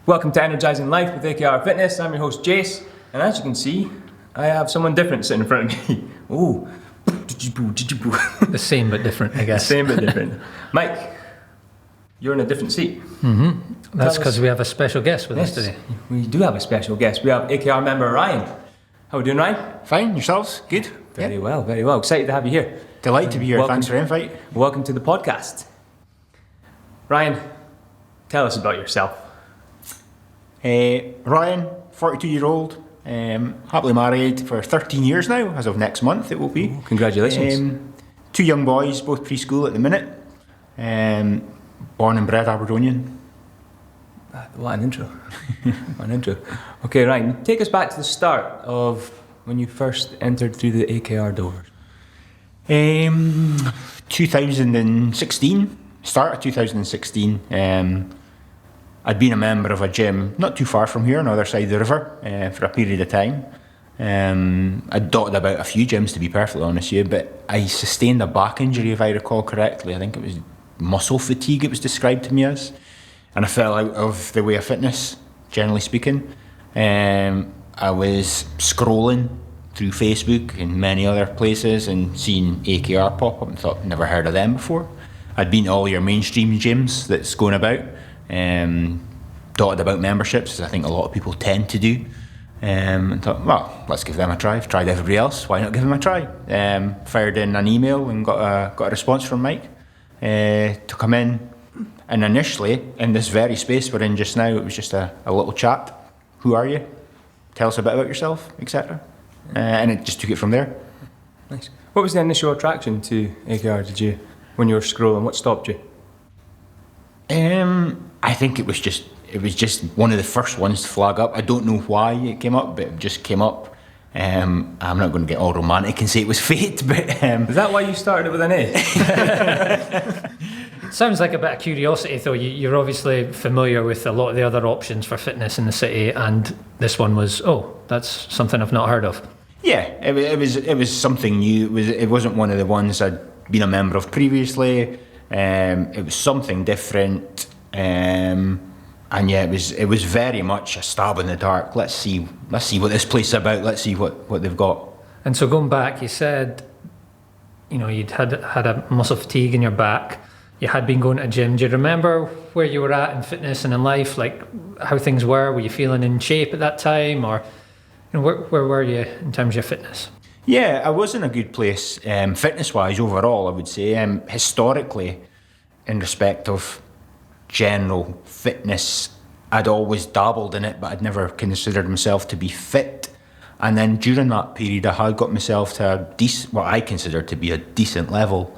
Welcome to Energising Life with AKR Fitness. I'm your host Jase, and as you can see, I have someone different sitting in front of me. Ooh, the same but different, I guess. The same but different. Mike, you're in a different seat. Mm-hmm. That's because we have a special guest with us today. We do have a special guest. We have AKR member Ryan. How are we doing, Ryan? Fine, yourselves? Good? Very well, very well. Excited to have you here. Delighted to be here. Thanks for the invite. Welcome to the podcast. Ryan, tell us about yourself. Ryan, 42-year-old, happily married for 13 years now, as of next month it will be. Ooh, congratulations. 2 young boys, both preschool at the minute. Born and bred Aberdonian. What an intro. What an intro. Okay, Ryan, take us back to the start of when you first entered through the AKR doors. 2016, start of 2016. I'd been a member of a gym not too far from here on the other side of the river for a period of time. I'd dotted about a few gyms, to be perfectly honest with you, but I sustained a back injury, if I recall correctly. I think it was muscle fatigue it was described to me as. And I fell out of the way of fitness, generally speaking. I was scrolling through Facebook and many other places and seeing AKR pop up and thought, never heard of them before. I'd been to all your mainstream gyms that's going about. Dotted about memberships, as I think a lot of people tend to do, and thought, well, let's give them a try. I've tried everybody else, why not give them a try? Fired in an email and got a response from Mike to come in, and initially in this very space we're in just now, it was just a little chat. Who are you? Tell us a bit about yourself, etc. And it just took it from there. Nice. What was the initial attraction to AKR? When you were scrolling, what stopped you? I think it was just one of the first ones to flag up. I don't know why it came up, but it just came up. I'm not going to get all romantic and say it was fate, but is that why you started it with an A? Sounds like a bit of curiosity, though. You're obviously familiar with a lot of the other options for fitness in the city, and this one was, that's something I've not heard of. Yeah, it was something new. It wasn't one of the ones I'd been a member of previously. It was something different, and yeah, it was very much a stab in the dark. Let's see what this place is about. Let's see what they've got. And so going back, you said, you'd had a muscle fatigue in your back. You had been going to a gym. Do you remember where you were at in fitness and in life, like how things were? Were you feeling in shape at that time, or where were you in terms of your fitness? Yeah, I was in a good place, fitness-wise overall, I would say. Historically, in respect of general fitness, I'd always dabbled in it, but I'd never considered myself to be fit. And then during that period, I had got myself to what I considered to be a decent level.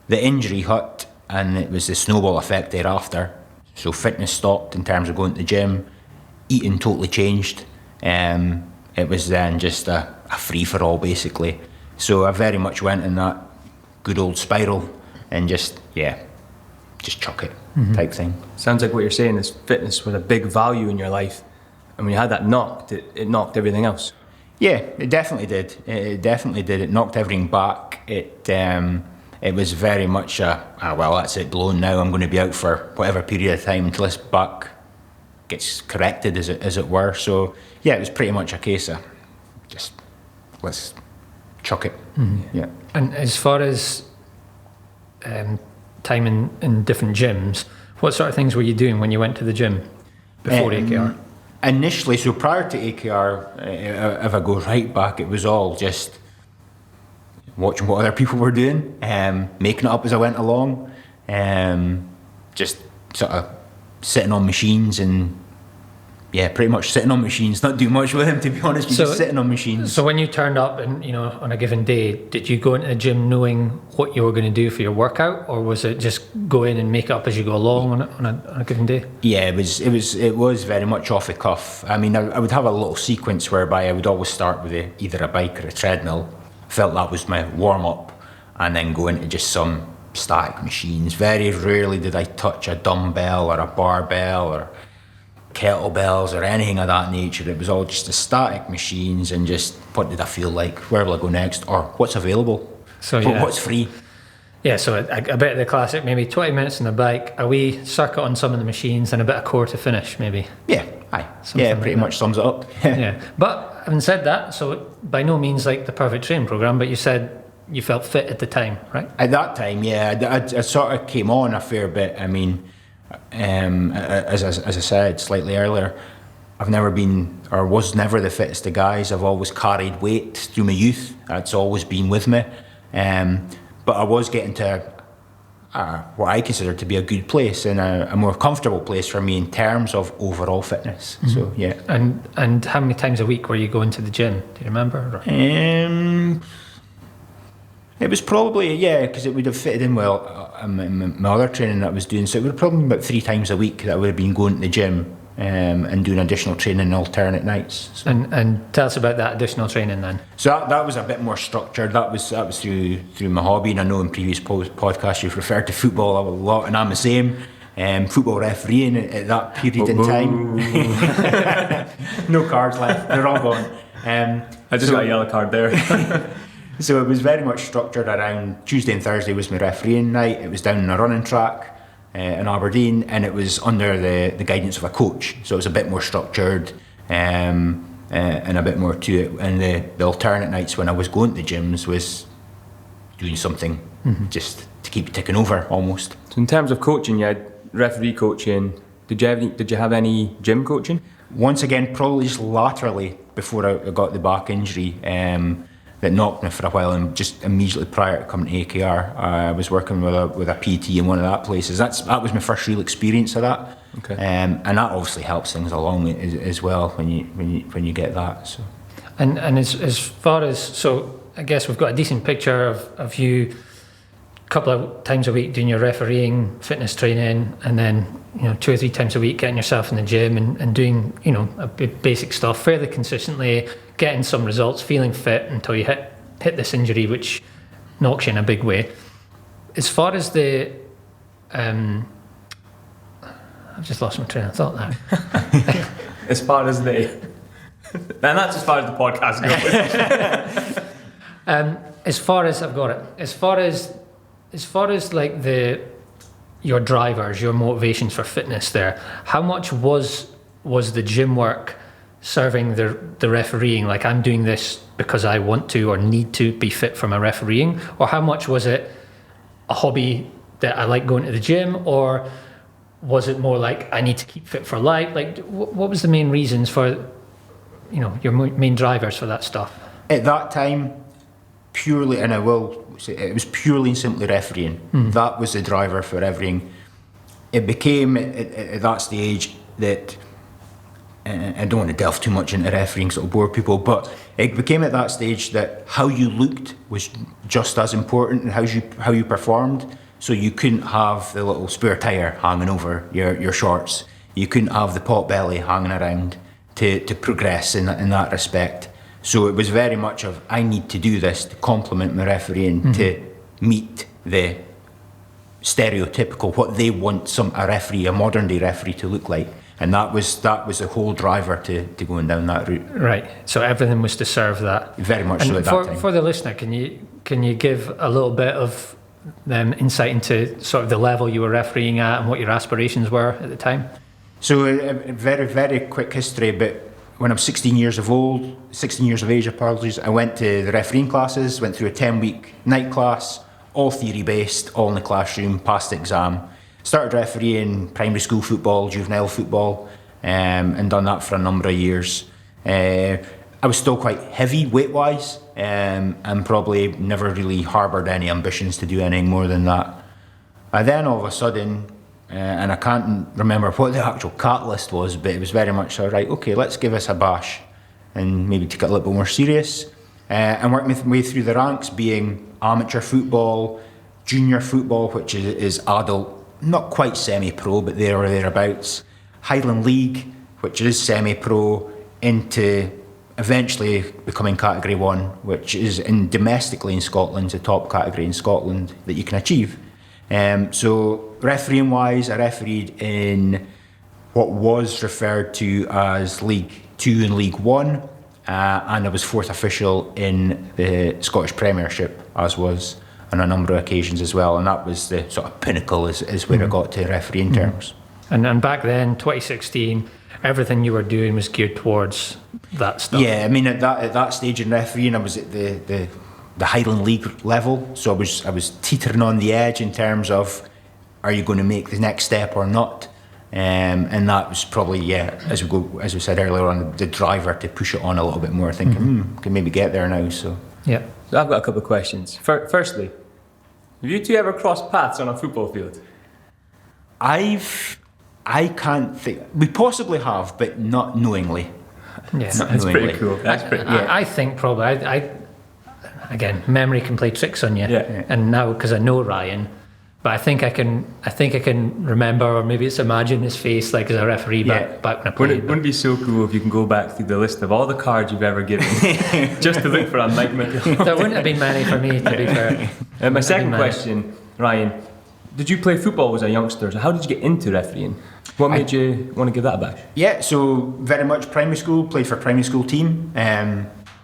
The injury hit, and it was the snowball effect thereafter. So fitness stopped in terms of going to the gym. Eating totally changed. It was then just a free-for-all, basically. So I very much went in that good old spiral and just chuck it type thing. Sounds like what you're saying is fitness was a big value in your life, and when you had that knocked, it knocked everything else. Yeah, it definitely did. It definitely did. It knocked everything back. It was very much well, that's it, blown now. I'm going to be out for whatever period of time until this back gets corrected, as it were. So yeah, it was pretty much a case of just let's chuck it. Mm-hmm. Yeah. And as far as time in different gyms, what sort of things were you doing when you went to the gym before AKR? Initially, so prior to AKR, if I go right back, it was all just watching what other people were doing, making it up as I went along, just sort of sitting on machines and pretty much sitting on machines, not doing much with them, to be honest, just sitting on machines. So when you turned up and on a given day, did you go into the gym knowing what you were going to do for your workout, or was it just go in and make it up as you go along on a given day? Yeah, it was very much off the cuff. I mean, I would have a little sequence whereby I would always start with either a bike or a treadmill. Felt that was my warm-up, and then go into just some static machines. Very rarely did I touch a dumbbell or a barbell or kettlebells or anything of that nature. It was all just the static machines and just what did I feel like, where will I go next, or what's available, what's free. Yeah, so a bit of the classic, maybe 20 minutes on the bike, a wee circuit on some of the machines, and a bit of core to finish, maybe. Yeah, aye. Something Yeah, like pretty that. much sums it up. Yeah, but having said that, so by no means like the perfect training program, but you said you felt fit at the time, right? At that time, yeah, I sort of came on a fair bit. I mean, as I said slightly earlier, I've never been, or was never the fittest of guys. I've always carried weight through my youth. That's always been with me. But I was getting to what I consider to be a good place and a more comfortable place for me in terms of overall fitness. Mm-hmm. So, yeah. And how many times a week were you going to the gym? Do you remember? It was probably, yeah, because it would have fitted in well in my other training that I was doing. So it would have probably been about 3 times a week that I would have been going to the gym and doing additional training on alternate nights. So. And tell us about that additional training then. So that was a bit more structured. That was through my hobby. And I know in previous podcasts you've referred to football a lot, and I'm the same. Football refereeing at that period in time. No cards left. They're all gone. I just got a yellow card there. So it was very much structured around Tuesday and Thursday was my refereeing night. It was down in a running track in Aberdeen, and it was under the guidance of a coach. So it was a bit more structured and a bit more to it. And the alternate nights when I was going to the gyms was doing something just to keep ticking over almost. So in terms of coaching, you had referee coaching. Did you have any gym coaching? Once again, probably just laterally before I got the back injury. That knocked me for a while, and just immediately prior to coming to AKR, I was working with a PT in one of that places. That was my first real experience of that, okay. And that obviously helps things along as well when you get that. So, and as far as, so I guess we've got a decent picture of you a couple of times a week doing your refereeing, fitness training, and then 2 or 3 times a week getting yourself in the gym and doing a bit basic stuff fairly consistently, getting some results, feeling fit until you hit this injury, which knocks you in a big way. As far as the I've just lost my train of thought there. As far as and that's as far as the podcast goes. As far as I've got it, as far as like your drivers, your motivations for fitness there, how much was the gym work serving the refereeing, like I'm doing this because I want to or need to be fit for my refereeing, or how much was it a hobby that I like going to the gym, or was it more like I need to keep fit for life? Like what was the main reasons for your main drivers for that stuff? At that time, purely, and I will say it was purely and simply refereeing. That was the driver for everything. It became at that stage that, I don't want to delve too much into refereeing, so it'll bore people, but it became at that stage that how you looked was just as important, and how you performed. So you couldn't have the little spare tyre hanging over your shorts. You couldn't have the pot belly hanging around to progress in that respect. So it was very much of, I need to do this to complement my refereeing, to meet the stereotypical, what they want a modern day referee to look like. And that was the whole driver to going down that route. Right. So everything was to serve that. Very much so at that time. For the listener, can you give a little bit of insight into sort of the level you were refereeing at and what your aspirations were at the time? So a very, very quick history, but when I was 16 years of age, apologies, I went to the refereeing classes, went through a 10-week night class, all theory-based, all in the classroom, passed the exam. Started refereeing primary school football, juvenile football, and done that for a number of years. I was still quite heavy weight-wise, and probably never really harboured any ambitions to do anything more than that. I then all of a sudden, and I can't remember what the actual catalyst was, but it was very much, all right, okay, let's give this a bash and maybe take it a little bit more serious. And worked my way through the ranks, being amateur football, junior football, which is adult, not quite semi-pro, but there or thereabouts. Highland League, which is semi-pro, into eventually becoming Category 1, which is domestically in Scotland, the top category in Scotland that you can achieve. So refereeing wise, I refereed in what was referred to as League 2 and League 1, and I was 4th official in the Scottish Premiership, as was on a number of occasions as well, and that was the sort of pinnacle is where I got to refereeing terms. And back then, 2016, everything you were doing was geared towards that stuff. Yeah, I mean at that stage in refereeing, I was at the Highland League level, so I was teetering on the edge in terms of, are you going to make the next step or not? And that was probably, as we said earlier on, the driver to push it on a little bit more, thinking, can maybe get there now. So yeah. So I've got a couple of questions. Firstly, have you two ever crossed paths on a football field? I can't think. We possibly have, but not knowingly. Yeah, That's pretty cool. That's pretty. I think probably. I again, memory can play tricks on you. Yeah. And now, because I know Ryan, but I think I can remember, or maybe it's imagine his face like as a referee back when I played. Wouldn't it be so cool if you can go back through the list of all the cards you've ever given just to look for a Mike McGill? There wouldn't have been many for me, to be fair. My second question, Ryan, did you play football as a youngster? So how did you get into refereeing? What made you want to give that a bash? Yeah, so very much primary school, played for a primary school team,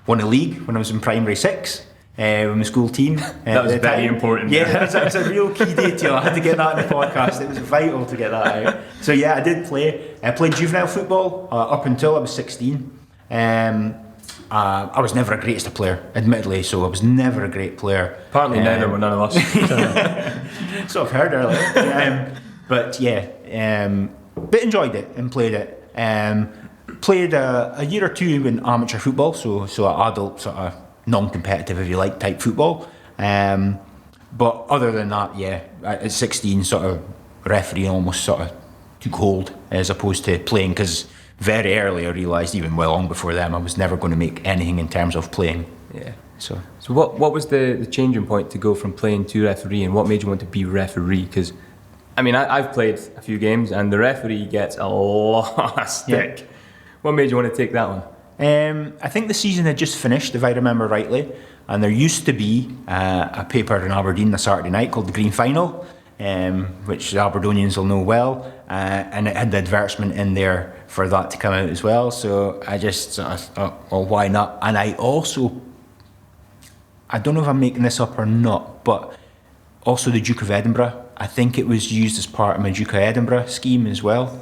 won a league when I was in primary 6. With my school team. That was very important. Yeah, that's a real key detail. I had to get that in the podcast. It was vital to get that out. So yeah, I did play. I played juvenile football up until I was 16. I was never a greatest player, admittedly, so I was never a great player. Partly neither were none of us. So I've heard earlier. But enjoyed it and played it. Played a year or two in amateur football, so adult sort of non-competitive, if you like, type football. But other than that, at 16, sort of refereeing almost sort of took hold as opposed to playing, because very early I realised, even well long before them, I was never going to make anything in terms of playing. Yeah. So what was the changing point to go from playing to refereeing? What made you want to be referee? Because I mean, I've played a few games and the referee gets a lot of stick. Yeah. What made you want to take that one? I think the season had just finished, if I remember rightly, and there used to be a paper in Aberdeen on a Saturday night called the Green Final, which the Aberdonians will know well, and it had the advertisement in there for that to come out as well. So I just sort of thought, well, why not? And I also, I don't know if I'm making this up or not, but also the Duke of Edinburgh. I think it was used as part of my Duke of Edinburgh scheme as well.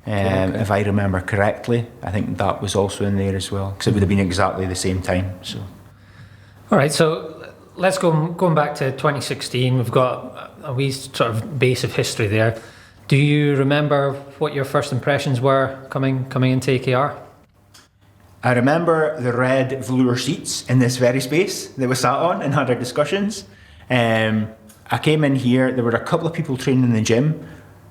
Okay. If I remember correctly, I think that was also in there as well, because it would have been exactly the same time. So, all right. So let's going back to 2016. We've got a wee sort of base of history there. Do you remember what your first impressions were coming into AKR? I remember the red velour seats in this very space that we sat on and had our discussions. I came in here. There were a couple of people training in the gym.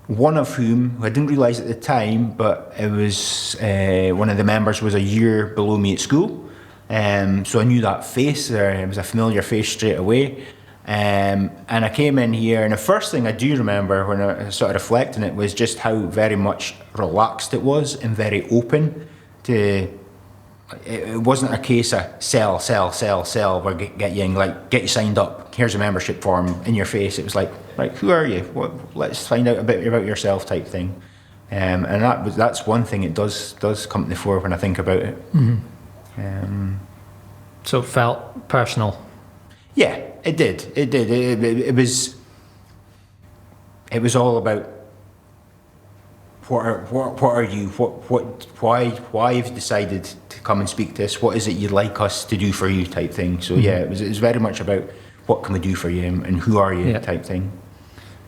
One of whom, I didn't realise at the time, but it was one of the members was a year below me at school. So I knew that face there. It was a familiar face straight away. And I came in here, and the first thing I do remember when I sort of reflect on it was just how very much relaxed it was and very open to. It wasn't a case of sell, or get you signed up. Here's a membership form in your face. It was like who are you? Let's find out a bit about yourself, type thing. And that's one thing it does come to the fore when I think about it. Mm-hmm. So it felt personal. Yeah, it did. It was all about. What are you? Why have you decided to come and speak to us? What is it you'd like us to do for you, type thing? So yeah, it was very much about what can we do for you and who are you, type thing.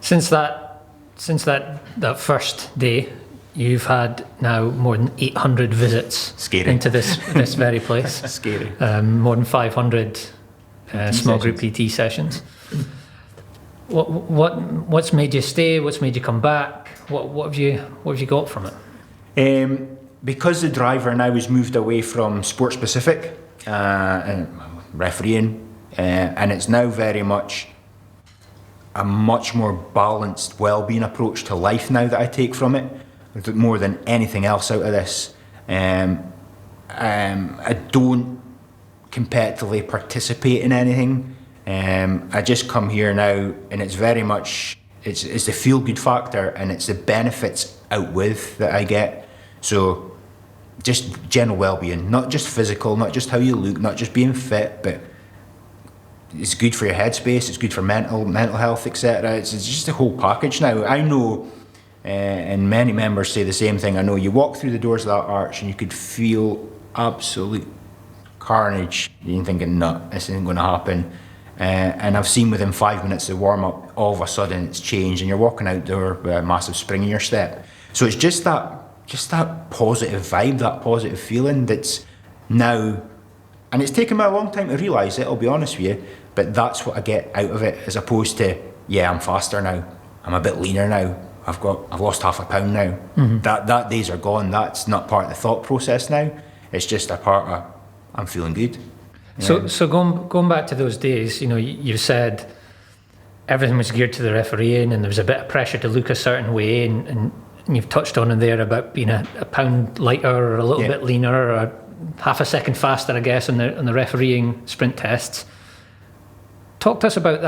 Since that first day, you've had now more than 800 visits into this very place. Scary. More than 500 small group PT sessions. What's made you stay? What's made you come back? What have you got from it? Because the driver now has moved away from sport specific and refereeing, and it's now very much a much more balanced well-being approach to life now that I take from it, more than anything else out of this. I don't competitively participate in anything. I just come here now, and it's very much it's the feel-good factor, and it's the benefits out with that I get. So just general well-being, not just physical, not just how you look, not just being fit, but it's good for your headspace, it's good for mental health, etc. It's just a whole package now. I know, and many members say the same thing. I know you walk through the doors of that arch and you could feel absolute carnage. You're thinking, no, this isn't going to happen. And I've seen within 5 minutes of warm up, all of a sudden it's changed, and you're walking out there with a massive spring in your step. So it's just that positive vibe, that positive feeling that's now, and it's taken me a long time to realise it, I'll be honest with you, but that's what I get out of it, as opposed to, yeah, I'm faster now, I'm a bit leaner now, I've lost half a pound now. That days are gone. That's not part of the thought process now. It's just a part of, I'm feeling good. So going back to those days, you said everything was geared to the refereeing, and there was a bit of pressure to look a certain way, and you've touched on in there about being a pound lighter or a little bit leaner, or half a second faster, I guess, in the refereeing sprint tests. Talk to us about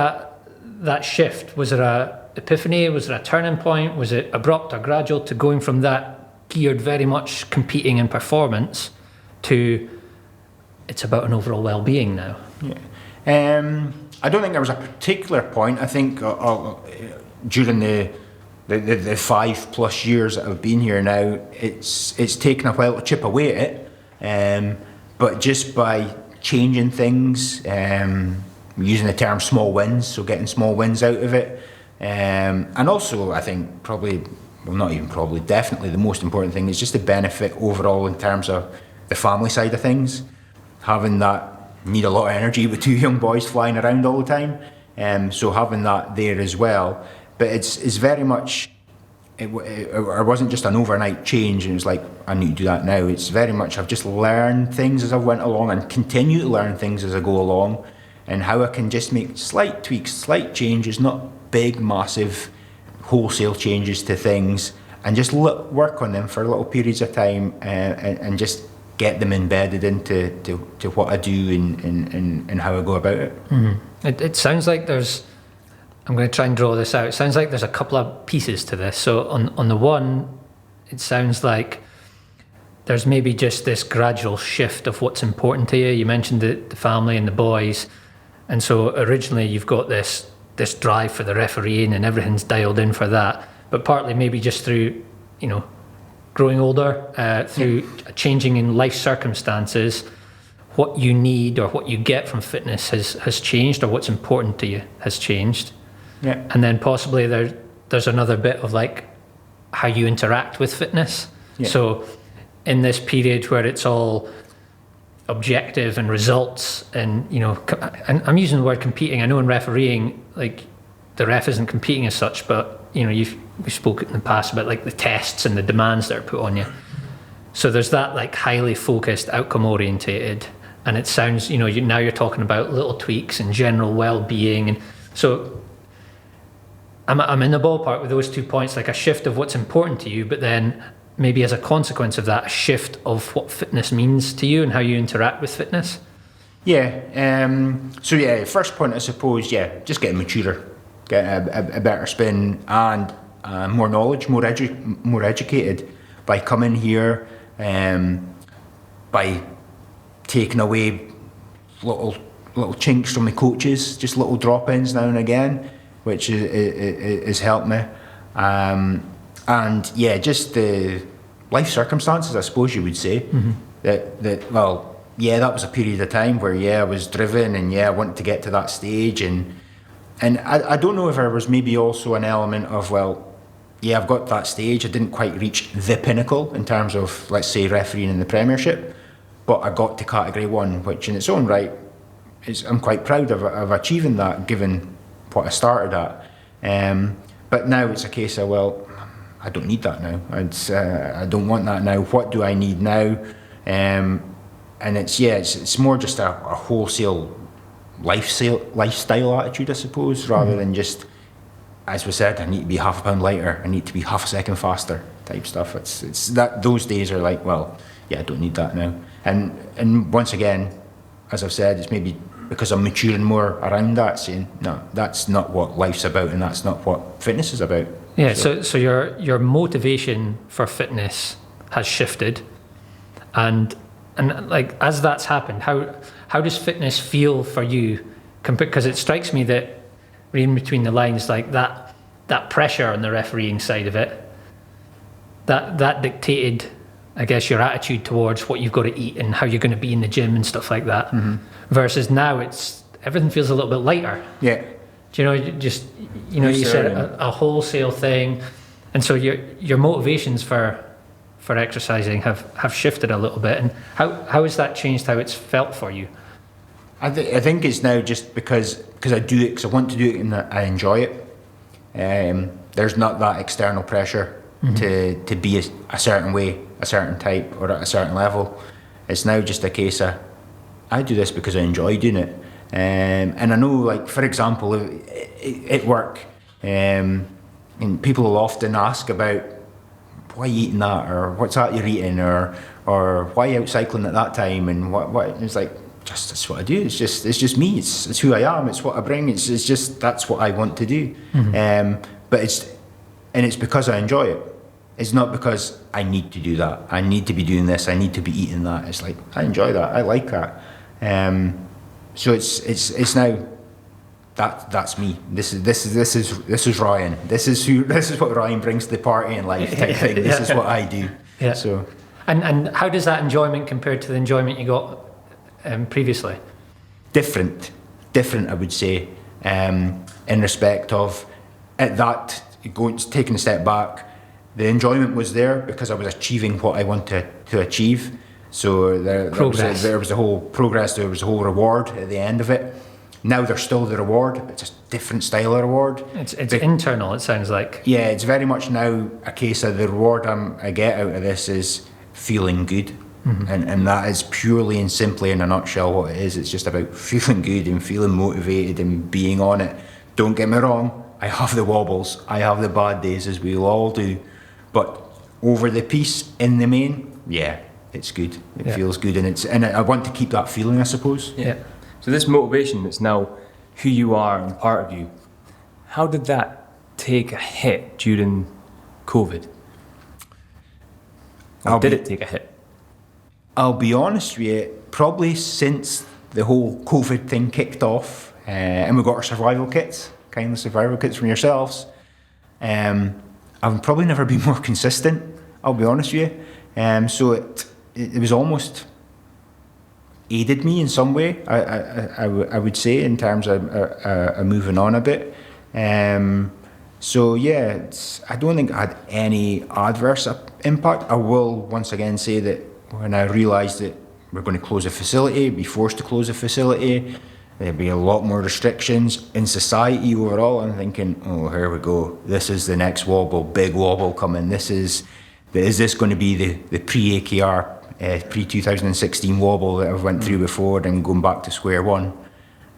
that shift. Was it a epiphany? Was it a turning point? Was it abrupt or gradual to going from that geared very much competing in performance to it's about an overall well-being now? I don't think there was a particular point. I think during the 5+ years that I've been here now, it's taken a while to chip away at it. But just by changing things, using the term small wins, so getting small wins out of it, and also I think definitely the most important thing is just the benefit overall in terms of the family side of things. Having that, need a lot of energy with 2 young boys flying around all the time, so having that there as well. But it's very much, it wasn't just an overnight change and it was like, I need to do that now. It's very much, I've just learned things as I went along and continue to learn things as I go along, and how I can just make slight tweaks, slight changes, not big, massive, wholesale changes to things, and just work on them for little periods of time, and just get them embedded into what I do and how I go about it. Mm-hmm. It sounds like I'm going to try and draw this out. It sounds like there's a couple of pieces to this. So on the one, it sounds like there's maybe just this gradual shift of what's important to you. You mentioned the family and the boys. And so originally you've got this drive for the refereeing and everything's dialed in for that. But partly maybe just through, growing older, through changing in life circumstances, what you need or what you get from fitness has changed, or what's important to you has changed. Yeah. And then possibly there's another bit of like how you interact with fitness. Yeah. So in this period where it's all objective and results, and and I'm using the word competing. I know in refereeing, like the ref isn't competing as such, but we've spoken in the past about like the tests and the demands that are put on you. So there's that like highly focused, outcome orientated, and it sounds now you're talking about little tweaks and general well-being, and so I'm in the ballpark with those 2 points, like a shift of what's important to you, but then maybe as a consequence of that, a shift of what fitness means to you and how you interact with fitness. First point, I suppose, just getting maturer, get a better spin, and more knowledge, more educated by coming here, by taking away little chinks from the coaches, just little drop-ins now and again, which has helped me. Just the life circumstances, I suppose you would say. Mm-hmm. That was a period of time where I was driven and I wanted to get to that stage, and I don't know if there was maybe also an element of I've got that stage, I didn't quite reach the pinnacle in terms of, let's say, refereeing in the Premiership, but I got to Category 1, which in its own right I'm quite proud of achieving that, given what I started at. But now it's a case of, I don't need that now. I don't want that now. What do I need now? And it's more just a wholesale lifestyle attitude, I suppose, rather than just, as we said, I need to be half a pound lighter, I need to be half a second faster type stuff. It's that those days are like, I don't need that now. And once again, as I've said, it's maybe because I'm maturing more around that, saying, no, that's not what life's about, and that's not what fitness is about. Yeah, so your motivation for fitness has shifted, and like as that's happened, how does fitness feel for you because it strikes me that reading between the lines, like that pressure on the refereeing side of it, that dictated, I guess, your attitude towards what you've got to eat and how you're going to be in the gym and stuff like that. Versus now, everything feels a little bit lighter. Yeah. Do you know? You said a wholesale thing, and so your motivations for exercising have shifted a little bit. And how has that changed how it's felt for you? I think it's now just because I do it because I want to do it and I enjoy it. There's not that external pressure to be a certain way, a certain type, or at a certain level. It's now just a case of I do this because I enjoy doing it. And I know, like, for example, at work, and people will often ask about why you eating that, or what's that you're eating, or why you out cycling at that time, and what it's like. Just that's what I do. It's just me. It's who I am. It's what I bring. It's just that's what I want to do. But it's because I enjoy it. It's not because I need to do that. I need to be doing this. I need to be eating that. It's like I enjoy that. I like that. So it's now that's me. This is Ryan. This is what Ryan brings to the party in life type thing. This is what I do. Yeah. So and how does that enjoyment compare to the enjoyment you got previously? Different, I would say, in respect of at that taking a step back, the enjoyment was there because I was achieving what I wanted to achieve. So there was a whole progress, there was a whole reward at the end of it. Now there's still the reward, but it's a different style of reward. It's internal, it sounds like. Yeah, it's very much now a case of the reward I get out of this is feeling good. And that is purely and simply in a nutshell what it is. It's just about feeling good and feeling motivated and being on it. Don't get me wrong, I have the wobbles, I have the bad days, as we all do, but over the piece, in the main, yeah, it's good. It feels good, and I want to keep that feeling, I suppose. Yeah. So this motivation that's now who you are and part of you, how did that take a hit during COVID? Or did it take a hit? I'll be honest with you, probably since the whole COVID thing kicked off, and we got our survival kits, kind of survival kits from yourselves, I've probably never been more consistent, I'll be honest with you. So it was almost aided me in some way, I would say, in terms of moving on a bit. So yeah, I don't think it had any adverse impact. I will once again say that when I realised that we're going to close a facility, be forced to close a facility, there'd be a lot more restrictions in society overall. I'm thinking, oh, here we go. This is the next wobble, big wobble coming. Is this going to be the pre-AKR, pre-2016 wobble that I've went through before, then going back to square one?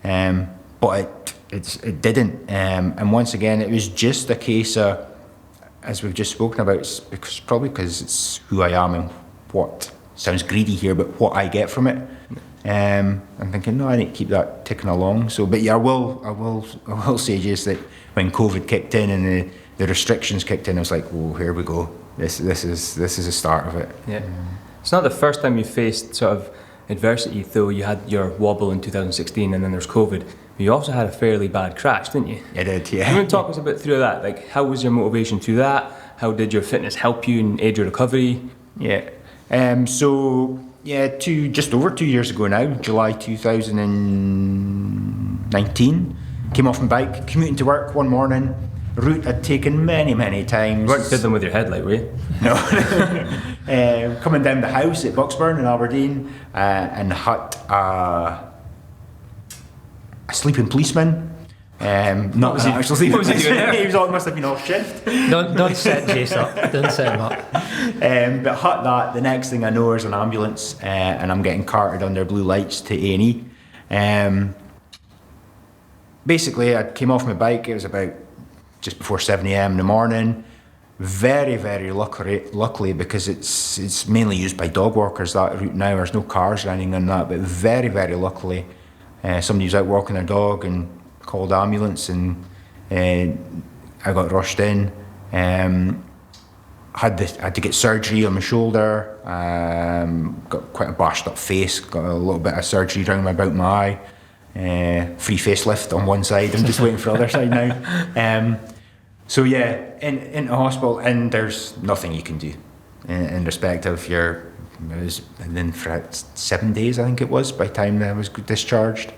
But it didn't. And once again, it was just a case of, as we've just spoken about, because it's who I am and what sounds greedy here, but what I get from it. I'm thinking, no, I need to keep that ticking along. So, but yeah, I will say just that when COVID kicked in and the restrictions kicked in, I was like, oh, here we go. This is the start of it. Yeah. It's not the first time you faced sort of adversity, though. You had your wobble in 2016, and then there's COVID. But you also had a fairly bad crash, didn't you? I did, yeah. You want to talk us a bit through that? Like, how was your motivation through that? How did your fitness help you and aid your recovery? Yeah. Just over 2 years ago now, July 2019, came off my bike, commuting to work one morning, route I'd taken many, many times. You weren't fiddling with your headlight, were you? No. Coming down the house at Bucksburn in Aberdeen, and hit a sleeping policeman. Not an actual sleeping policeman. He must have been off shift. Don't set Jase up. Don't set him up. But hit that. The next thing I know is an ambulance, and I'm getting carted under blue lights to A&E. Basically, I came off my bike. It was about just before 7 a.m. in the morning. Very, very luckily, because it's mainly used by dog walkers, that route now. There's no cars or anything on that, but very, very luckily, somebody was out walking their dog and called ambulance, and I got rushed in. Had to get surgery on my shoulder. Got quite a bashed up face. Got a little bit of surgery around about my eye. free facelift on one side. I'm just waiting for the other side now. So yeah, into hospital, and there's nothing you can do in respect of your. I was then for 7 days, I think it was, by the time I was discharged.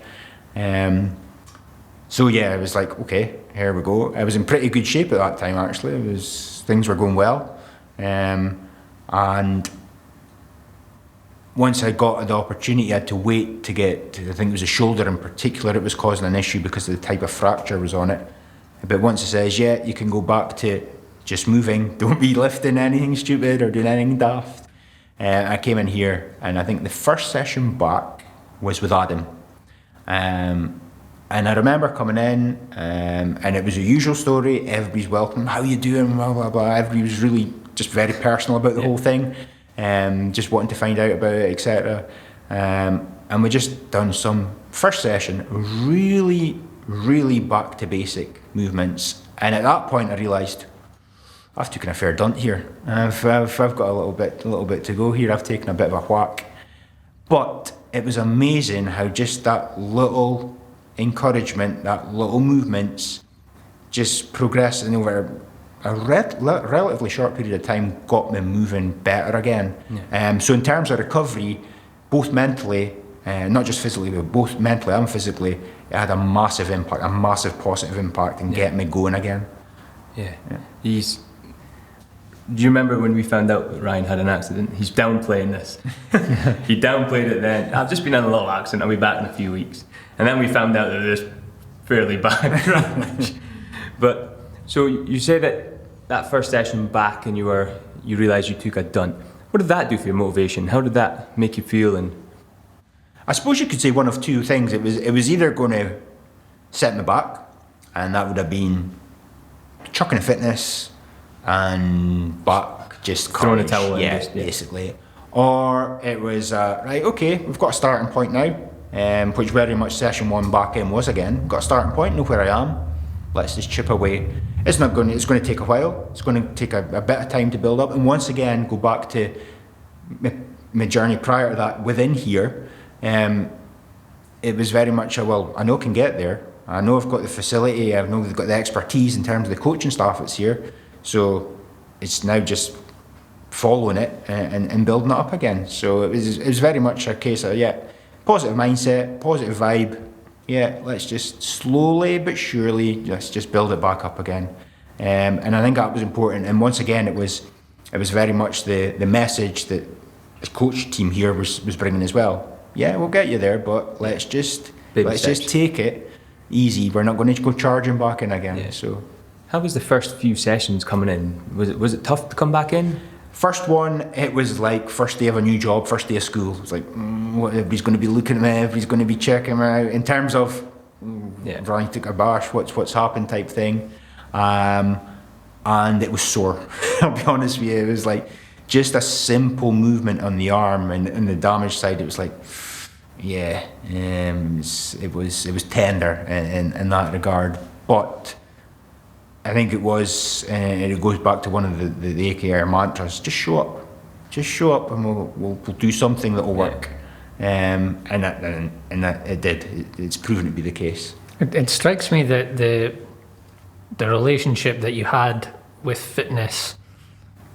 So yeah, I was like, okay, here we go. I was in pretty good shape at that time, actually. Things were going well, and once I got the opportunity, I had to wait to get. I think it was the shoulder in particular. It was causing an issue because of the type of fracture was on it. But once it says, yeah, you can go back to just moving. Don't be lifting anything stupid or doing anything daft. I came in here, and I think the first session back was with Adam. And I remember coming in, and it was the usual story. Everybody's welcome. How you doing? Blah, blah, blah. Everybody was really just very personal about the whole thing. Just wanting to find out about it, etc. And we just done some first session, really back to basic movements. And at that point, I realised I've taken a fair dunt here. I've got a little bit to go here. I've taken a bit of a whack. But it was amazing how just that little encouragement, that little movements, just progressing over a relatively short period of time, got me moving better again. Yeah. So in terms of recovery, both mentally, not just physically, but both mentally and physically, it had a massive impact, a massive positive impact in getting me going again. Yeah. Do you remember when we found out that Ryan had an accident? He's downplaying this. He downplayed it then. I've just been in a little accident, I'll be back in a few weeks. And then we found out that it was fairly bad damage. But, so you say that first session back and you realised you took a dunt. What did that do for your motivation? How did that make you feel? And I suppose you could say one of two things. It was either going to set me back, and that would have been chucking a fitness, and back, just throwing a towel in, basically. Or it was, right, okay, we've got a starting point now, which very much session one back in was again. We've got a starting point, know where I am, let's just chip away. It's going to take a while, it's going to take a bit of time to build up, and once again, go back to my journey prior to that within here. It was very much, well, I know I can get there, I know I've got the facility, I know they've got the expertise in terms of the coaching staff that's here. So it's now just following it and building it up again. So it was very much a case of, positive mindset, positive vibe. Yeah, let's just slowly but surely, let's just build it back up again. And I think that was important. And once again, it was very much the message that the coach team here was bringing as well. Yeah, we'll get you there, but let's just take it easy. We're not going to go charging back in again. Yeah. So. How was the first few sessions coming in? Was it tough to come back in? First one, it was like first day of a new job, first day of school. It's like, what, everybody's going to be looking at me, everybody's going to be checking me out in terms of, Ryan took a bash, what's happened type thing. And it was sore, I'll be honest with you. It was like just a simple movement on the arm, and the damage side, it was like, it was tender in that regard. But I think it was, it goes back to one of the AKR mantras, just show up and we'll do something that will work. And that it did. It's proven to be the case. It strikes me that the relationship that you had with fitness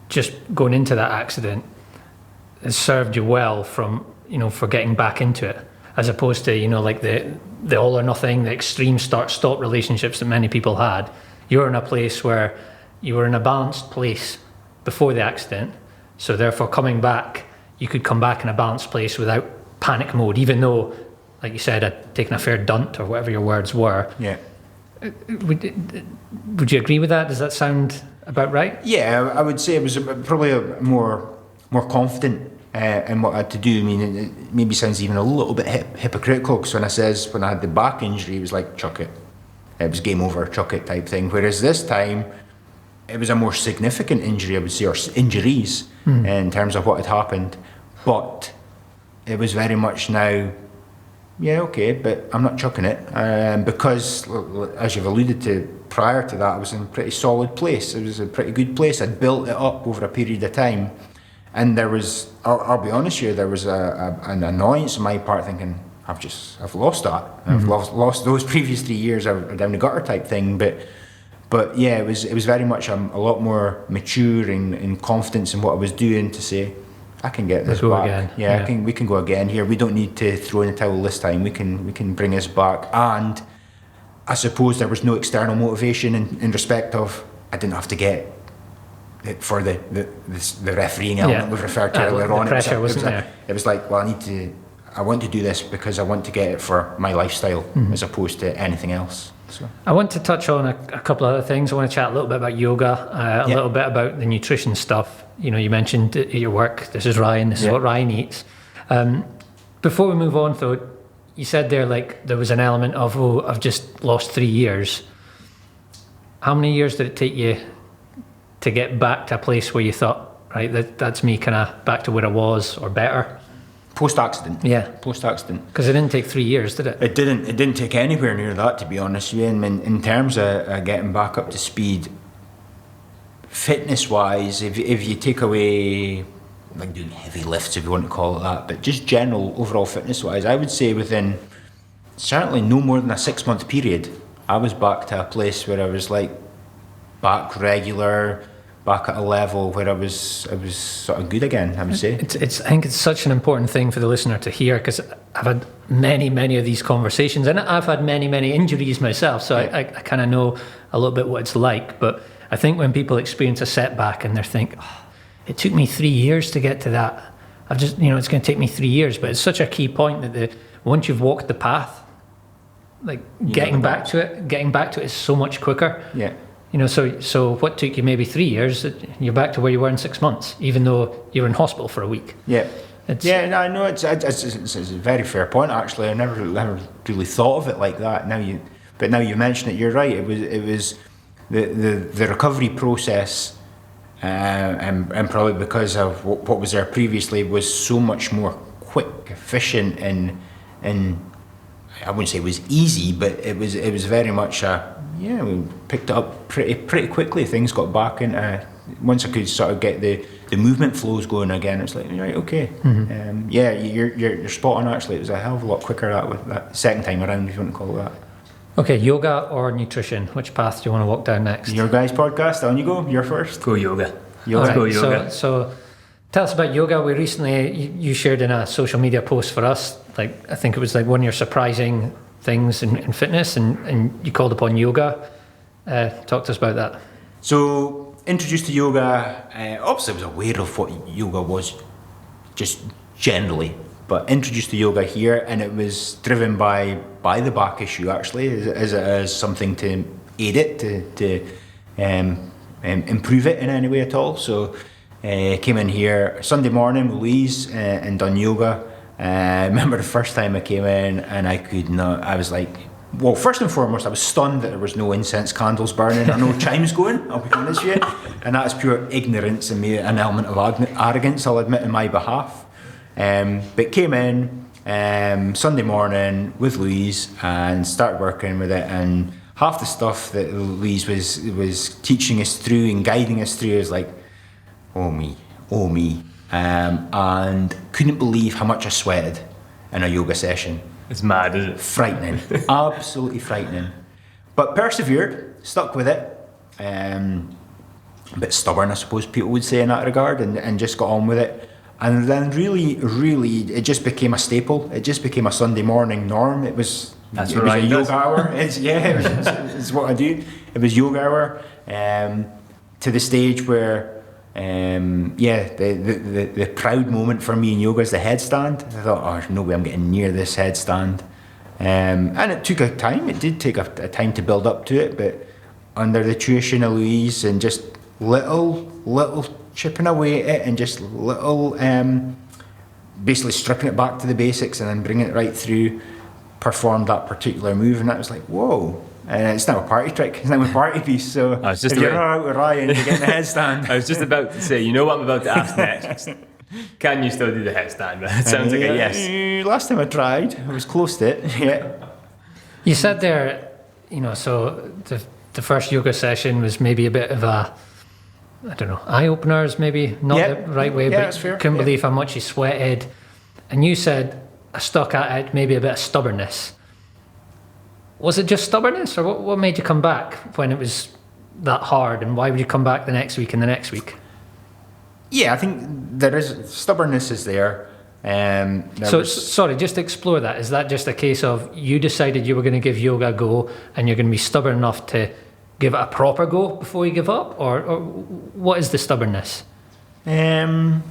just going into that accident has served you well for getting back into it, as opposed to, like the all or nothing, the extreme start-stop relationships that many people had. You're in a place where you were in a balanced place before the accident, so therefore coming back, you could come back in a balanced place without panic mode, even though, like you said, I'd taken a fair dunt or whatever your words were. Yeah. Would you agree with that? Does that sound about right? Yeah, I would say it was probably more confident in what I had to do. I mean, it maybe sounds even a little bit hypocritical, because when I had the back injury, it was like, chuck it. It was game over, chuck it type thing. Whereas this time, it was a more significant injury, I would say, or injuries in terms of what had happened. But it was very much now, okay, but I'm not chucking it. Because, as you've alluded to, prior to that, I was in a pretty solid place. It was a pretty good place. I'd built it up over a period of time. And there was, I'll be honest here, there was an annoyance on my part thinking, I've lost that. I've lost those previous 3 years are down the gutter type thing. But yeah, it was very much a lot more mature and confidence in what I was doing to say, I can get this back. Again. Yeah, we can go again here. We don't need to throw in the towel this time. We can bring us back. And I suppose there was no external motivation in respect of I didn't have to get it for the refereeing element we've referred to earlier on. The pressure wasn't there. It was like, well, I want to do this because I want to get it for my lifestyle as opposed to anything else. So I want to touch on a couple of other things. I want to chat a little bit about yoga, a little bit about the nutrition stuff. You know, you mentioned at your work, this is Ryan, this is what Ryan eats. Before we move on though, you said there like there was an element of, I've just lost 3 years. How many years did it take you to get back to a place where you thought, right, that's me kind of back to where I was or better? Post-accident. Yeah. Post-accident. Because it didn't take 3 years, did it? It didn't take anywhere near that, to be honest with you. And in terms of getting back up to speed, fitness-wise, if you take away, like doing heavy lifts, if you want to call it that, but just general overall fitness-wise, I would say within certainly no more than a 6-month period, I was back to a place where I was like back regular, back at a level where I was sort of good again, I would say. I think it's such an important thing for the listener to hear, because I've had many of these conversations, and I've had many injuries myself, so I kind of know a little bit what it's like. But I think when people experience a setback and they think, it took me 3 years to get to that, it's going to take me 3 years, but it's such a key point that once you've walked the path, like getting back to it is so much quicker. Yeah. You know, so what took you maybe 3 years, you're back to where you were in 6 months, even though you were in hospital for a week. Yeah. I know it's a very fair point, actually. I never really thought of it like that. Now you mention it, you're right. It was the recovery process, and probably because of what was there previously, was so much more quick, efficient, and I wouldn't say it was easy, but it was very much we picked it up pretty quickly. Things got back into, once I could sort of get the movement flows going again, it's like, right, okay. You're spot on, actually. It was a hell of a lot quicker that second time around, if you want to call it that. Okay, yoga or nutrition? Which path do you want to walk down next? Your guys' podcast, on you go. You're first. Go yoga. Let's go yoga. So tell us about yoga. We recently, you shared in a social media post for us, like I think it was like one of your surprising things in fitness, and you called upon yoga. Talk to us about that. So, introduced to yoga, obviously I was aware of what yoga was, just generally, but introduced to yoga here, and it was driven by the back issue, actually, as something to aid it, to improve it in any way at all. So, came in here Sunday morning with Louise and done yoga. I remember the first time I came in, and I was like, well, first and foremost, I was stunned that there was no incense candles burning or no chimes going, I'll be honest with you. And that's pure ignorance and maybe an element of arrogance, I'll admit, in my behalf. But came in Sunday morning with Louise and started working with it, and half the stuff that Louise was teaching us through and guiding us through is like, oh me. And couldn't believe how much I sweated in a yoga session. It's mad, isn't it? Frightening. Absolutely frightening. But persevered, stuck with it. A bit stubborn, I suppose people would say in that regard, and just got on with it. And then really, it just became a staple. It just became a Sunday morning norm. It was a yoga hour. It's what I do. It was yoga hour, to the stage where the proud moment for me in yoga is the headstand. I thought, there's no way I'm getting near this headstand. And it took a time. It did take a time to build up to it, but under the tuition of Louise and just little chipping away at it, and just little, basically stripping it back to the basics and then bringing it right through, performed that particular move, and that was like, whoa. And it's now a party trick. It's now a party piece. So if you're not out with Ryan, you're getting the headstand. I was just about to say, you know what I'm about to ask next? Can you still do the headstand? It sounds like a yes. Last time I tried, I was close to it. Yeah. You said there, so the first yoga session was maybe a bit of a, I don't know, eye opener is maybe not the right way, but that's fair. couldn't believe how much you sweated. And you said stuck at it, maybe a bit of stubbornness. Was it just stubbornness, or what made you come back when it was that hard, and why would you come back the next week and the next week? Yeah, I think there is stubbornness is there. Sorry, just explore that. Is that just a case of you decided you were going to give yoga a go, and you're going to be stubborn enough to give it a proper go before you give up, or what is the stubbornness? Or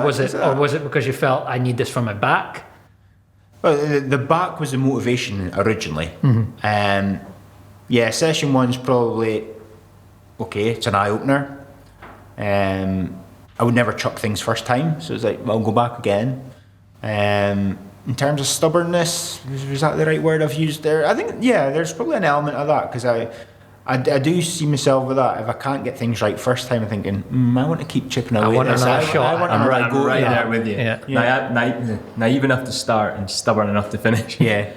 was it because you felt I need this for my back? Well, the back was the motivation originally. Mm-hmm. Yeah, session one's probably okay. It's an eye opener. I would never chuck things first time, so it's like, well, I'll go back again. In terms of stubbornness, was that the right word I've used there? I think, yeah, there's probably an element of that, because I do see myself with that. If I can't get things right first time, I'm thinking, I want to keep chipping away. I want another shot. I'm right there with you. Yeah. Naive enough to start and stubborn enough to finish. Yeah.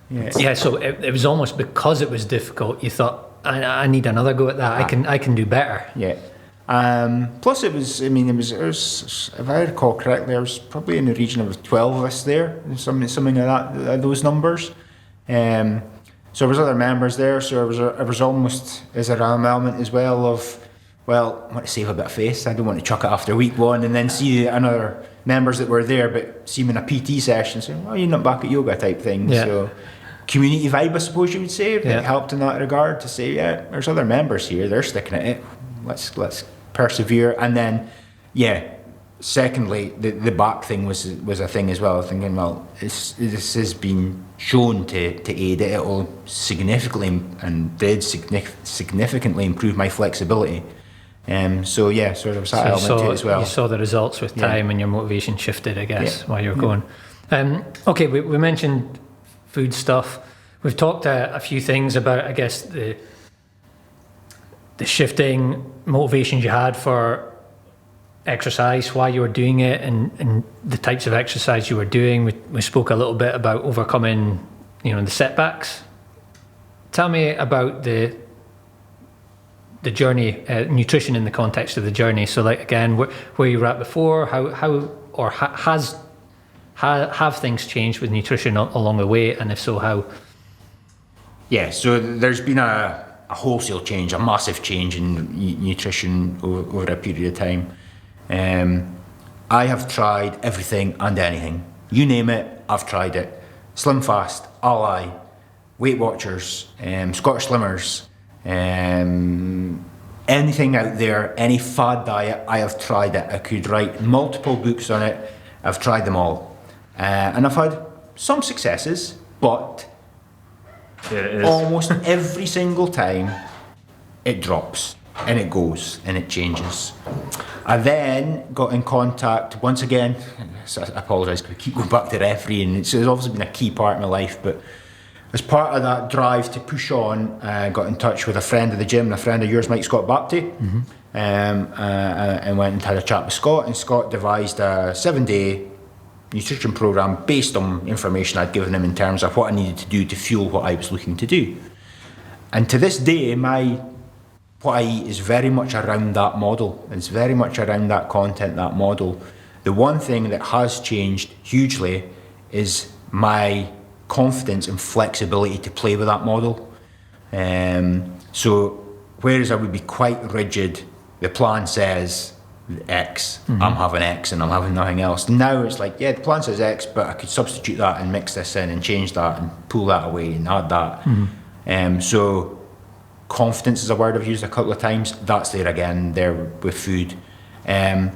Yeah, so it was almost because it was difficult, you thought, I need another go at that. I can do better. Yeah. Plus it was, if I recall correctly, there was probably in the region of 12 of us there, something like that, those numbers. So there was other members there, so it was almost as an element as well of, well, I want to save a bit of face. I don't want to chuck it after week one and then see another members that were there but see them in a PT session saying, well, you're not back at yoga type thing. Yeah. So community vibe, I suppose you would say, Yeah. it helped in that regard to say, yeah, there's other members here, they're sticking at it. Let's persevere. And then, yeah, secondly, the back thing was a thing as well. Thinking, well, this has been shown to aid it. It will significantly improve my flexibility. So yeah, sort of that element to it as well. You saw the results with time, and your motivation shifted, I guess, while you were going. Okay, we mentioned food stuff. We've talked a few things about, I guess, the shifting motivations you had for exercise, why you were doing it, and the types of exercise you were doing. We spoke a little bit about overcoming, the setbacks. Tell me about the journey, nutrition in the context of the journey. So, like, again, where you were at before, have things changed with nutrition along the way, and if so, how? Yeah, so there's been a wholesale change, a massive change in nutrition over a period of time. I have tried everything and anything. You name it, I've tried it. Slim Fast, Ally, Weight Watchers, Scottish Slimmers, anything out there, any fad diet, I have tried it. I could write multiple books on it. I've tried them all. And I've had some successes, but almost every single time it drops and it goes and it changes. I then got in contact once again, so I apologise because we keep going back to refereeing. It's obviously been a key part of my life, but as part of that drive to push on, I got in touch with a friend of the gym, a friend of yours, Mike Scott Bapty, and went and had a chat with Scott, and Scott devised a 7-day nutrition program based on information I'd given him in terms of what I needed to do to fuel what I was looking to do. And to this day, what I eat is very much around that model. It's very much around that content, that model. The one thing that has changed hugely is my confidence and flexibility to play with that model. So whereas I would be quite rigid, the plan says X, I'm having X and I'm having nothing else. Now it's like, yeah, the plan says X, but I could substitute that and mix this in and change that and pull that away and add that. So confidence is a word I've used a couple of times. That's there again, there with food. And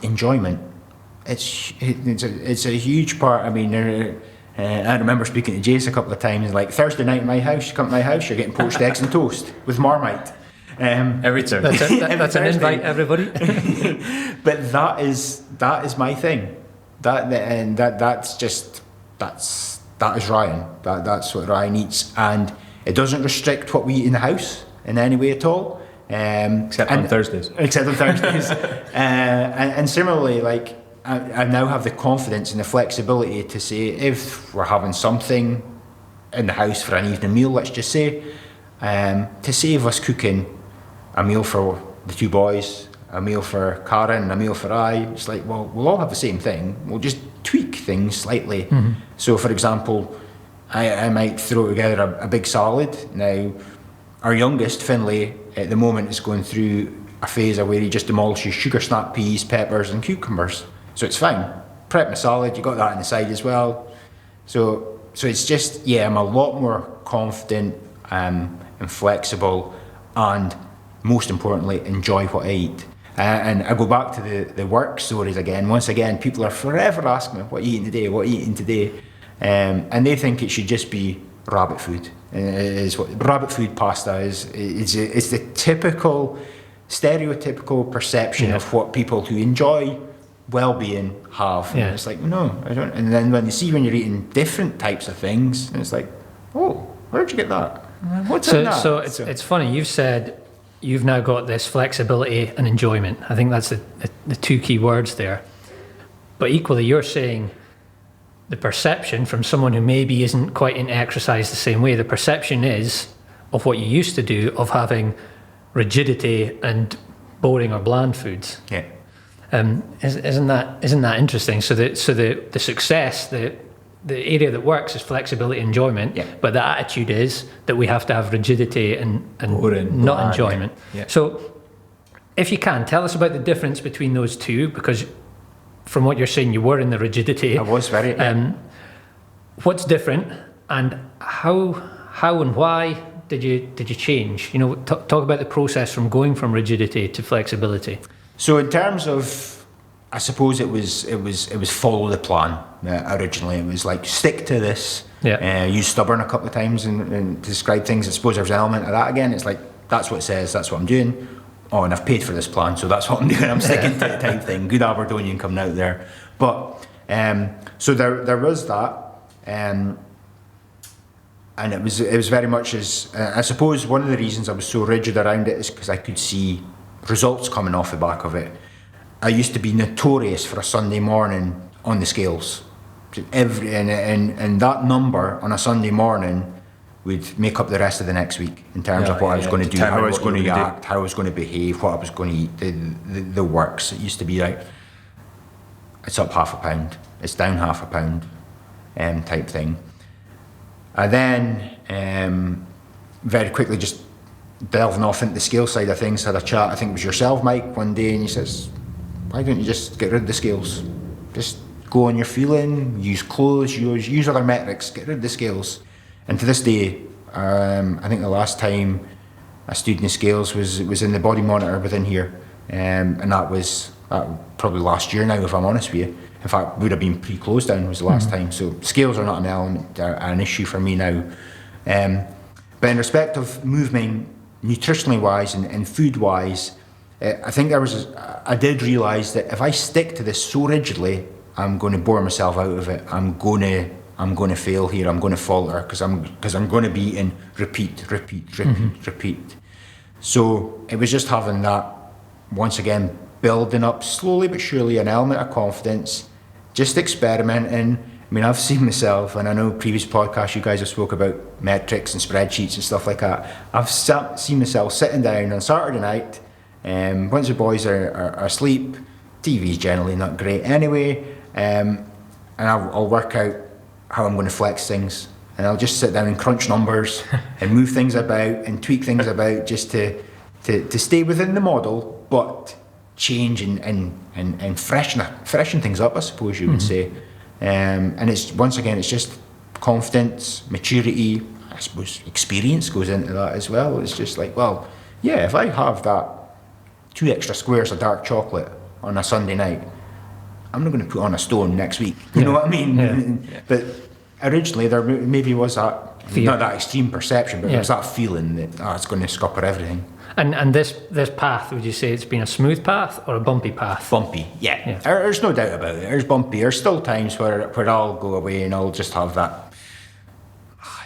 enjoyment. It's a huge part. I mean, I remember speaking to Jase a couple of times, like Thursday night at my house, you come to my house, you're getting poached eggs and toast with Marmite. Every time. That's an invite, everybody. But that is my thing. That is Ryan. That's what Ryan eats, and it doesn't restrict what we eat in the house in any way at all. Except on Thursdays. And similarly, like I now have the confidence and the flexibility to say, if we're having something in the house for an evening meal, let's just say, to save us cooking a meal for the two boys, a meal for Karen, a meal for I. It's like, well, we'll all have the same thing. We'll just tweak things slightly. So, for example, I might throw together a big salad. Now, our youngest, Finlay, at the moment is going through a phase of where he just demolishes sugar snap peas, peppers and cucumbers. So it's fine. Prep my salad, you got that on the side as well. So it's just, I'm a lot more confident and flexible, and most importantly, enjoy what I eat. And I go back to the work stories again. Once again, people are forever asking me, what are you eating today? What are you eating today? And they think it should just be rabbit food. Is what rabbit food pasta is. It's the typical, stereotypical perception of what people who enjoy well-being have. And it's like, no, I don't. And then when you're eating different types of things, and it's like, oh, where'd you get that? What's in that? So it's funny. You've said you've now got this flexibility and enjoyment. I think that's the two key words there. But equally, you're saying the perception from someone who maybe isn't quite into exercise the same way, the perception is of what you used to do of having rigidity and boring or bland foods. Yeah. Isn't that interesting? So the success, the area that works is flexibility and enjoyment, but the attitude is that we have to have rigidity and not enjoyment. Yeah. So if you can, tell us about the difference between those two, because from what you're saying, you were in the rigidity. I was very... what's different, and how and why did you change? Talk about the process from going from rigidity to flexibility. So in terms of, I suppose it was follow the plan. Originally, it was like stick to this. Use stubborn a couple of times and to describe things. I suppose there's an element of that again. It's like that's what it says. That's what I'm doing. Oh, and I've paid for this plan, so that's what I'm doing. I'm sticking to it type thing. Good Aberdonian coming out there. But so there was that, and it was very much as I suppose one of the reasons I was so rigid around it is because I could see results coming off the back of it. I used to be notorious for a Sunday morning on the scales. And that number on a Sunday morning would make up the rest of the next week in terms of what I was going to do, how I was going to act, how I was going to behave, what I was going to eat, the works. It used to be like, it's up half a pound, it's down half a pound, type thing. I then very quickly just delving off into the scale side of things, had a chat, I think it was yourself, Mike, one day, and he says, why don't you just get rid of the scales? Just go on your feeling, use clothes, use other metrics, get rid of the scales. And to this day, I think the last time I stood in the scales was in the body monitor within here, and that was probably last year now, if I'm honest with you. In fact, would have been pre-closed down was the last time. So scales are not an element, an issue for me now. But in respect of movement, nutritionally wise and food wise, I think I did realise that if I stick to this so rigidly, I'm going to bore myself out of it. I'm going to fail here. I'm going to falter because I'm going to be eating repeat. So it was just having that, once again, building up slowly but surely an element of confidence, just experimenting. I mean, I've seen myself, and I know previous podcasts you guys have spoke about metrics and spreadsheets and stuff like that. I've seen myself sitting down on Saturday night, once the boys are asleep, TV's generally not great anyway, and I'll work out how I'm going to flex things, and I'll just sit down and crunch numbers and move things about and tweak things about just to stay within the model, but change and freshen things up, I suppose you would say. And it's, once again, it's just confidence, maturity, I suppose experience goes into that as well. It's just like, well, yeah, if I have that 2 extra squares of dark chocolate on a Sunday night, I'm not going to put on a stone next week. You know what I mean? Yeah. But originally there maybe was that, fear. Not that extreme perception, but there was that feeling that it's going to scupper everything. And this path, would you say it's been a smooth path or a bumpy path? Bumpy, yeah. There's no doubt about it. There's bumpy. There's still times where I'll go away and I'll just have that,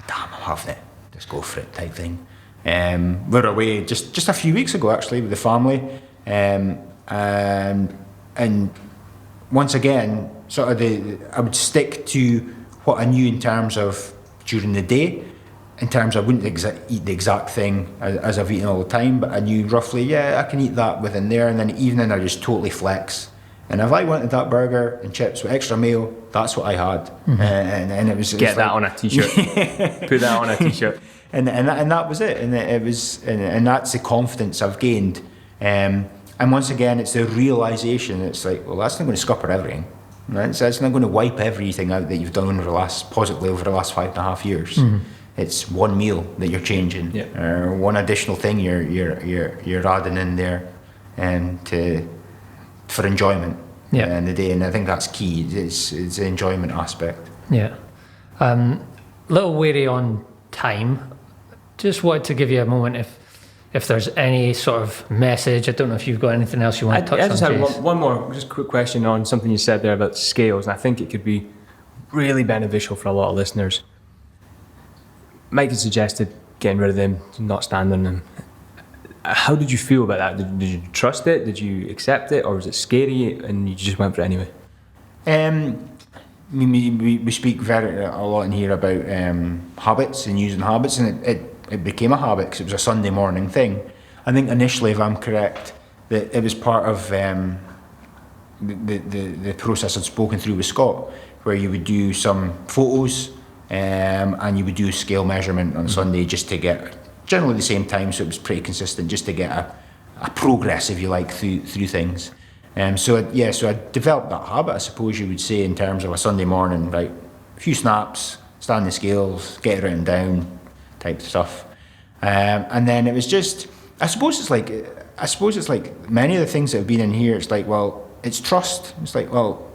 damn, I'm having it, just go for it type thing. We're away just a few weeks ago actually with the family, and once again, sort of I would stick to what I knew in terms of during the day, in terms, I wouldn't eat the exact thing as I've eaten all the time, but I knew roughly, yeah, I can eat that within there, and then evening I just totally flex. And if I wanted that burger and chips with extra mayo, that's what I had. And it was Get that on a t-shirt. Put that on a t-shirt. And that was it. And that's the confidence I've gained. And once again, it's the realization. It's like, well, that's not going to scupper everything. Right? So it's not going to wipe everything out that you've done positively over the last 5.5 years. It's one meal that you're changing, or one additional thing you're adding in there, and for enjoyment in the day. And I think that's key. It's the enjoyment aspect. Yeah. Little wary on time. Just wanted to give you a moment if there's any sort of message. I don't know if you've got anything else you want to touch on. I just had one more just quick question on something you said there about scales, and I think it could be really beneficial for a lot of listeners. Mike had suggested getting rid of them, not standing them. How did you feel about that? Did you trust it? Did you accept it? Or was it scary and you just went for it anyway? We speak a lot in here about habits and using habits, and it became a habit because it was a Sunday morning thing. I think initially, if I'm correct, that it was part of the process I'd spoken through with Scott, where you would do some photos and you would do scale measurement on Sunday just to get generally the same time, so it was pretty consistent, just to get a progress, if you like, through things. So I developed that habit, I suppose you would say, in terms of a Sunday morning, right? A few snaps, stand the scales, get it written down, type stuff. And then it was just, I suppose it's like many of the things that have been in here. It's like, well, it's trust. It's like, well,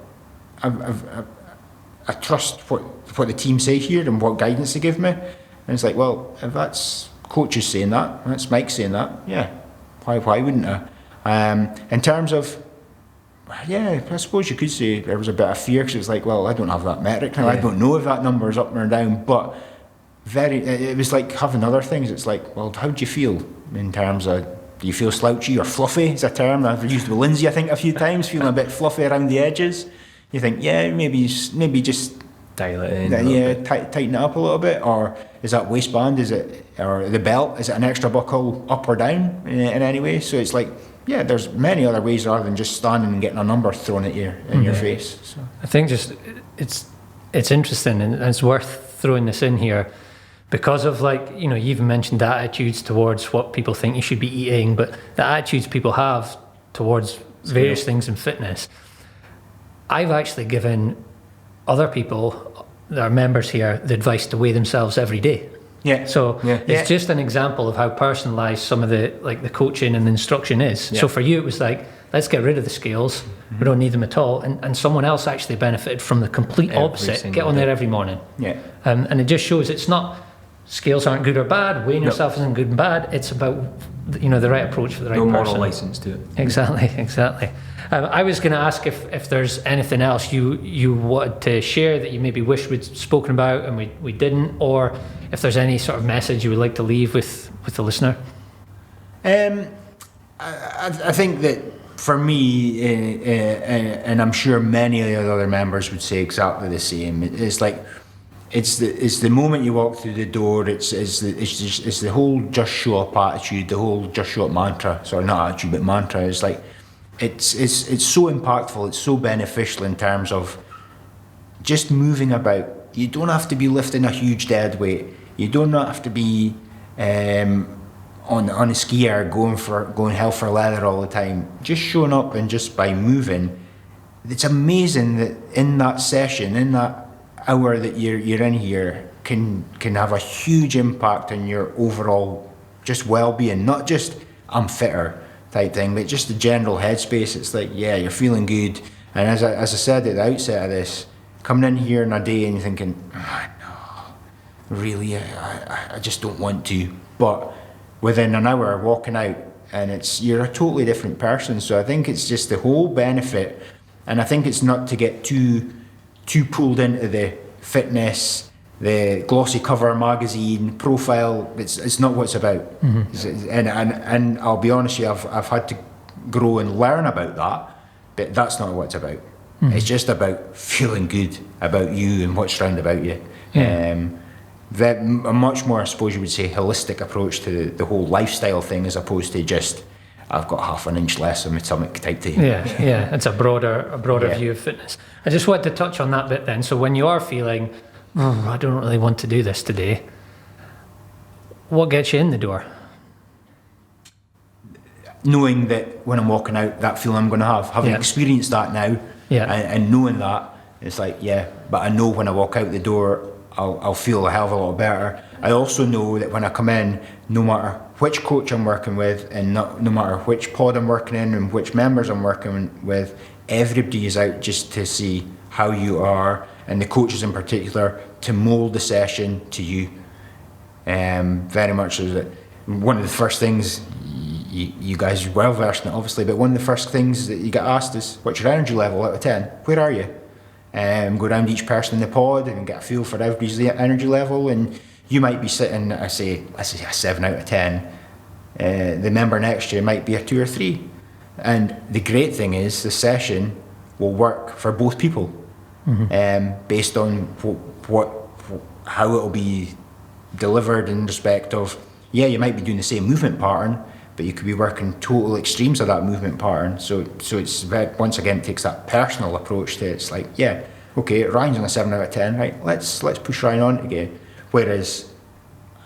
I trust what the team say here and what guidance they give me. And it's like, well, if that's coaches saying that, that's Mike saying that, yeah, why wouldn't I? In terms of, yeah, I suppose you could say there was a bit of fear, because it was like, well, I don't have that metric now. I don't know if that number is up or down, but it was like having other things. It's like, well, how do you feel in terms of, do you feel slouchy or fluffy? Is a term I've used with Lindsay, I think, a few times, feeling a bit fluffy around the edges. You think, yeah, maybe just dial it in. Tighten it up a little bit. Or is that waistband, or the belt, is it an extra buckle up or down in any way? So it's like, yeah, there's many other ways rather than just standing and getting a number thrown at you in your face. So I think just it's interesting, and it's worth throwing this in here because of, like, you know, you even mentioned the attitudes towards what people think you should be eating, but the attitudes people have towards various things in fitness. I've actually given other people, our members here, the advice to weigh themselves every day. Yeah. So it's just an example of how personalised some of the coaching and the instruction is. Yeah. So for you, it was like, let's get rid of the scales. We don't need them at all. And someone else actually benefited from the complete opposite. Get on there every morning. Yeah. And it just shows it's not, scales aren't good or bad. Weighing yourself isn't good and bad. It's about, the right approach for the right person. No moral license to it. Exactly. I was going to ask if there's anything else you wanted to share that you maybe wish we'd spoken about and we didn't, or if there's any sort of message you would like to leave with the listener. I think that for me, and I'm sure many of the other members would say exactly the same. It's like, it's the moment you walk through the door. It's the whole just show up attitude, the whole just show up mantra. Sorry, not attitude, but mantra. It's like, it's so impactful. It's so beneficial in terms of just moving about. You don't have to be lifting a huge dead weight. You don't have to be on a skier going hell for leather all the time. Just showing up and just by moving. It's amazing that in that session, in that hour that you're in here, can have a huge impact on your overall just well-being. Not just I'm fitter type thing, but just the general headspace. It's like, yeah, you're feeling good. And as I said at the outset of this, coming in here in a day and you're thinking, no, really, I just don't want to. But within an hour, walking out, and you're a totally different person. So I think it's just the whole benefit, and I think it's not to get too pulled into the fitness, the glossy cover magazine profile. It's not what it's about. Mm-hmm. And I'll be honest with you, I've had to grow and learn about that, but that's not what it's about. Mm-hmm. It's just about feeling good about you and what's round about you. Yeah. a much more, I suppose you would say, holistic approach to the whole lifestyle thing, as opposed to just, I've got half an inch less on my stomach type thing. Yeah. It's a broader view of fitness. I just wanted to touch on that bit then. So when you are feeling, I don't really want to do this today, what gets you in the door? Knowing that when I'm walking out, that feeling I'm going to have. Having experienced that now, and knowing that, it's like, but I know when I walk out the door, I'll feel a hell of a lot better. I also know that when I come in, no matter which coach I'm working with, and no matter which pod I'm working in and which members I'm working with, everybody is out just to see how you are, and the coaches in particular, to mould the session to you. Very much so that one of the first things, you guys are well versed in it obviously, but one of the first things that you get asked is, what's your energy level out of 10? Where are you? Go around each person in the pod and get a feel for everybody's energy level, and you might be sitting, let's say a 7 out of 10. The member next to you might be a 2 or 3. And the great thing is the session will work for both people, based on how it'll be delivered in respect of, you might be doing the same movement pattern, but you could be working total extremes of that movement pattern. So it's once again, it takes that personal approach to it. It's like, okay, Ryan's on a 7 out of 10, right? Let's push Ryan on again. Whereas,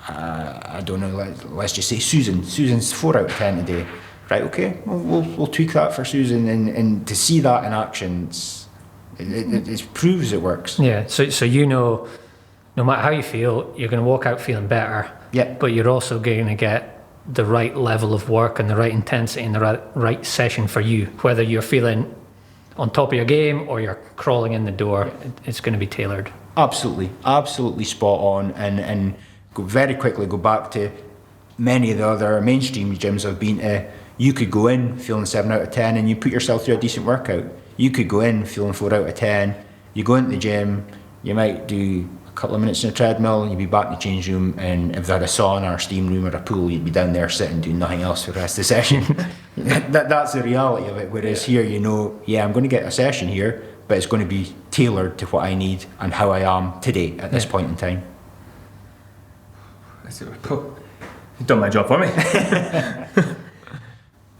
I don't know, let's just say Susan's 4 out of 10 today, right? Okay, we'll tweak that for Susan, and to see that in action, it proves it works. Yeah. So no matter how you feel, you're going to walk out feeling better. Yeah. But you're also going to get the right level of work and the right intensity and the right session for you. Whether you're feeling on top of your game or you're crawling in the door, it's going to be tailored. Absolutely spot on. And very quickly go back to many of the other mainstream gyms I've been to. You could go in feeling 7 out of 10 and you put yourself through a decent workout. You could go in feeling 4 out of 10. You go into the gym, you might do a couple of minutes in a treadmill, and you'd be back in the change room, and if they had a sauna or a steam room or a pool, you'd be down there sitting doing nothing else for the rest of the session. That's the reality of it. Whereas here, I'm going to get a session here, but it's going to be tailored to what I need and how I am today at this point in time. You've done my job for me.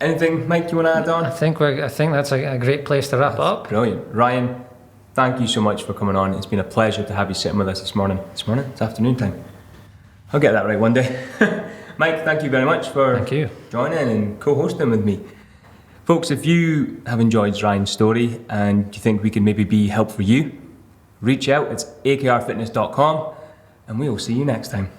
Anything, Mike, you want to add on? I think that's a great place to wrap up. Brilliant. Ryan, thank you so much for coming on. It's been a pleasure to have you sitting with us this morning. It's afternoon time. I'll get that right one day. Mike, thank you very much for joining and co-hosting with me. Folks, if you have enjoyed Ryan's story and you think we can maybe be help for you, reach out. It's akrfitness.com, and we will see you next time.